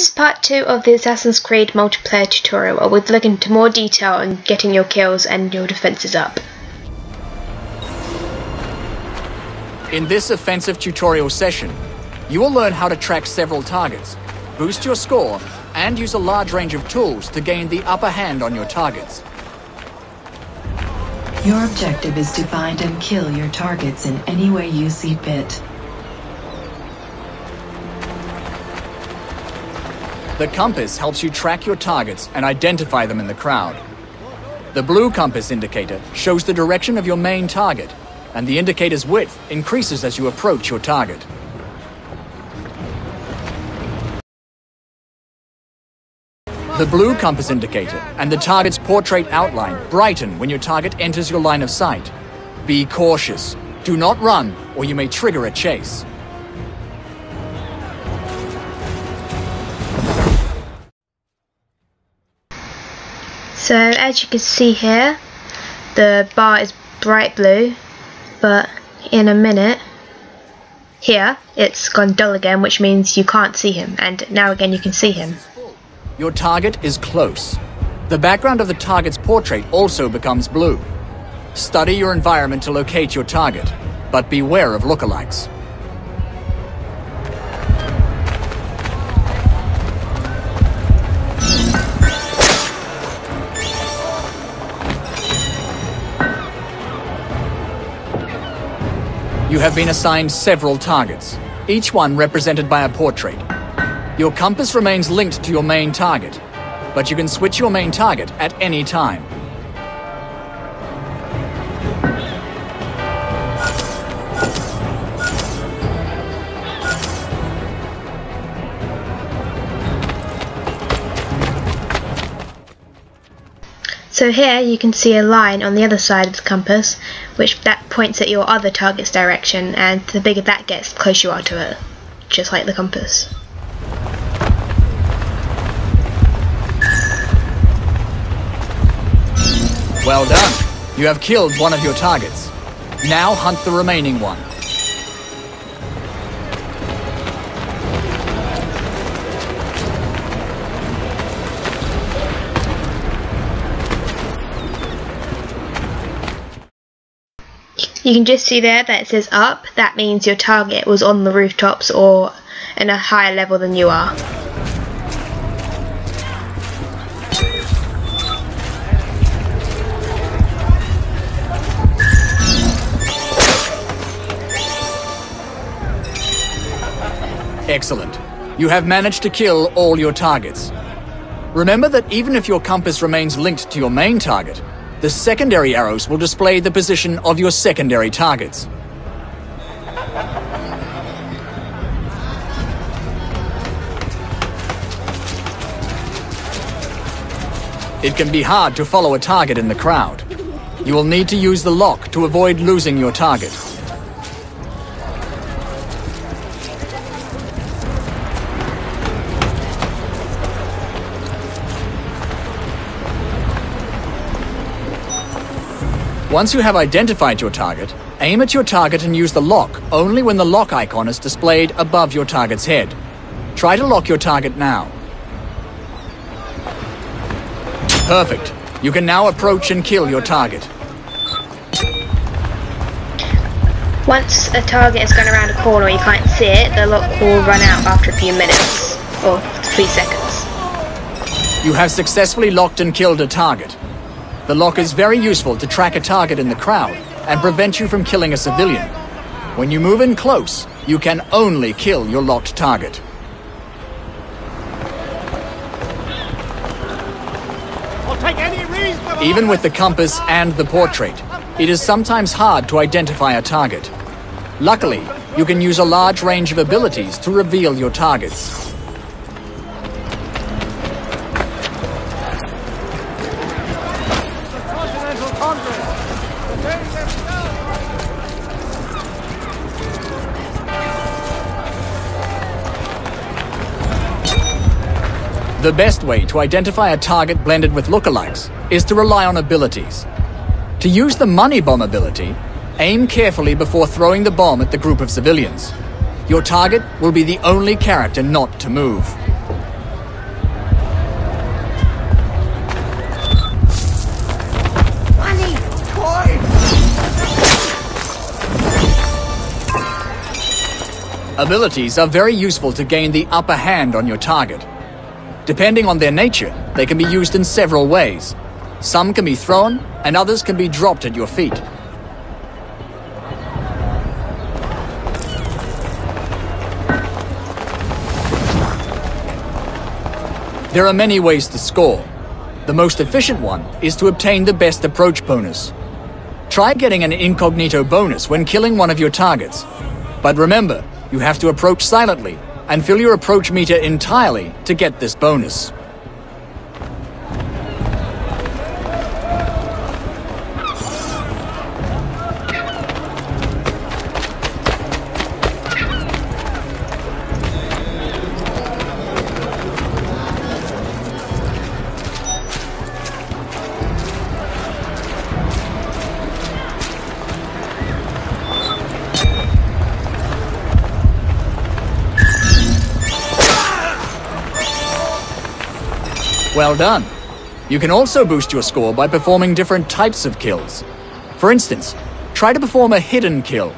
This is part 2 of the Assassin's Creed multiplayer tutorial, where we'll look into more detail on getting your kills and your defences up. In this offensive tutorial session, you will learn how to track several targets, boost your score, and use a large range of tools to gain the upper hand on your targets. Your objective is to find and kill your targets in any way you see fit. The compass helps you track your targets and identify them in the crowd. The blue compass indicator shows the direction of your main target, and the indicator's width increases as you approach your target. The blue compass indicator and the target's portrait outline brighten when your target enters your line of sight. Be cautious. Do not run, or you may trigger a chase. So as you can see here, the bar is bright blue, but in a minute, here it's gone dull again, which means you can't see him, and now again you can see him. Your target is close. The background of the target's portrait also becomes blue. Study your environment to locate your target, but beware of lookalikes. You have been assigned several targets, each one represented by a portrait. Your compass remains linked to your main target, but you can switch your main target at any time. So here you can see a line on the other side of the compass, which that points at your other target's direction, and the bigger that gets, the closer you are to it, just like the compass. Well done! You have killed one of your targets. Now hunt the remaining one. You can just see there that it says up. That means your target was on the rooftops or in a higher level than you are. Excellent. You have managed to kill all your targets. Remember that even if your compass remains linked to your main target, the secondary arrows will display the position of your secondary targets. It can be hard to follow a target in the crowd. You will need to use the lock to avoid losing your target. Once you have identified your target, aim at your target and use the lock only when the lock icon is displayed above your target's head. Try to lock your target now. Perfect. You can now approach and kill your target. Once a target has gone around a corner or you can't see it, the lock will run out after a few minutes, or 3 seconds. You have successfully locked and killed a target. The lock is very useful to track a target in the crowd and prevent you from killing a civilian. When you move in close, you can only kill your locked target. Even with the compass and the portrait, it is sometimes hard to identify a target. Luckily, you can use a large range of abilities to reveal your targets. The best way to identify a target blended with lookalikes is to rely on abilities. To use the money bomb ability, aim carefully before throwing the bomb at the group of civilians. Your target will be the only character not to move. Abilities are very useful to gain the upper hand on your target. Depending on their nature, they can be used in several ways. Some can be thrown, and others can be dropped at your feet. There are many ways to score. The most efficient one is to obtain the best approach bonus. Try getting an incognito bonus when killing one of your targets. But remember, you have to approach silently and fill your approach meter entirely to get this bonus. Well done. You can also boost your score by performing different types of kills. For instance, try to perform a hidden kill.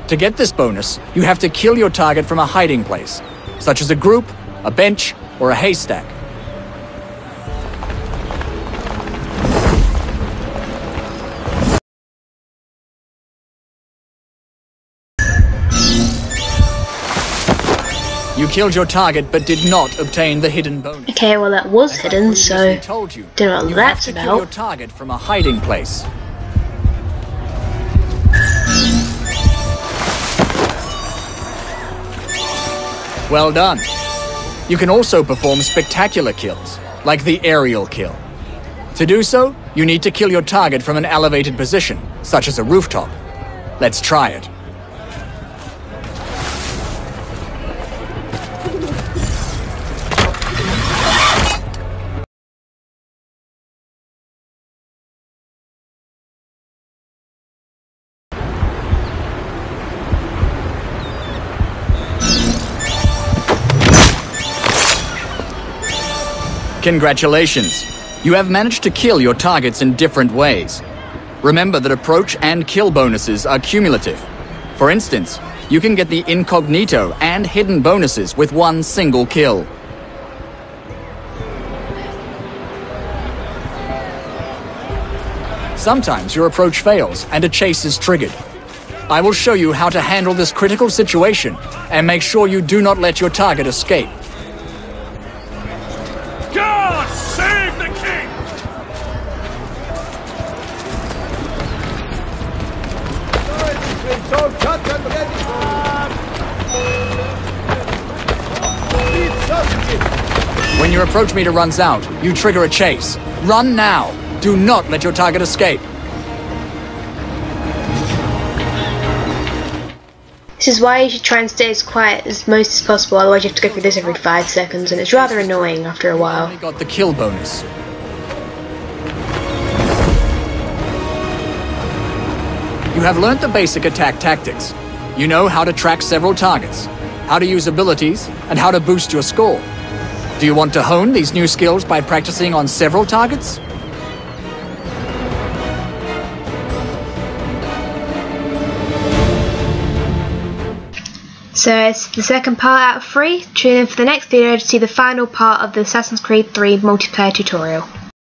To get this bonus, you have to kill your target from a hiding place, such as a group, a bench, or a haystack. You killed your target but did not obtain the hidden bonus. Okay, well that was hidden, so told you, don't know what that's you have to about. kill your target from a hiding place. Well done. You can also perform spectacular kills, like the aerial kill. To do so, you need to kill your target from an elevated position, such as a rooftop. Let's try it. Congratulations! You have managed to kill your targets in different ways. Remember that approach and kill bonuses are cumulative. For instance, you can get the incognito and hidden bonuses with one single kill. Sometimes your approach fails and a chase is triggered. I will show you how to handle this critical situation and make sure you do not let your target escape. God save the king! When your approach meter runs out, you trigger a chase. Run now! Do not let your target escape. This is why you should try and stay as quiet as most as possible, otherwise you have to go through this every 5 seconds, and it's rather annoying after a while. You got the kill bonus. You have learnt the basic attack tactics. You know how to track several targets, how to use abilities, and how to boost your score. Do you want to hone these new skills by practicing on several targets? So it's the second part out of 3. Tune in for the next video to see the final part of the Assassin's Creed 3 multiplayer tutorial.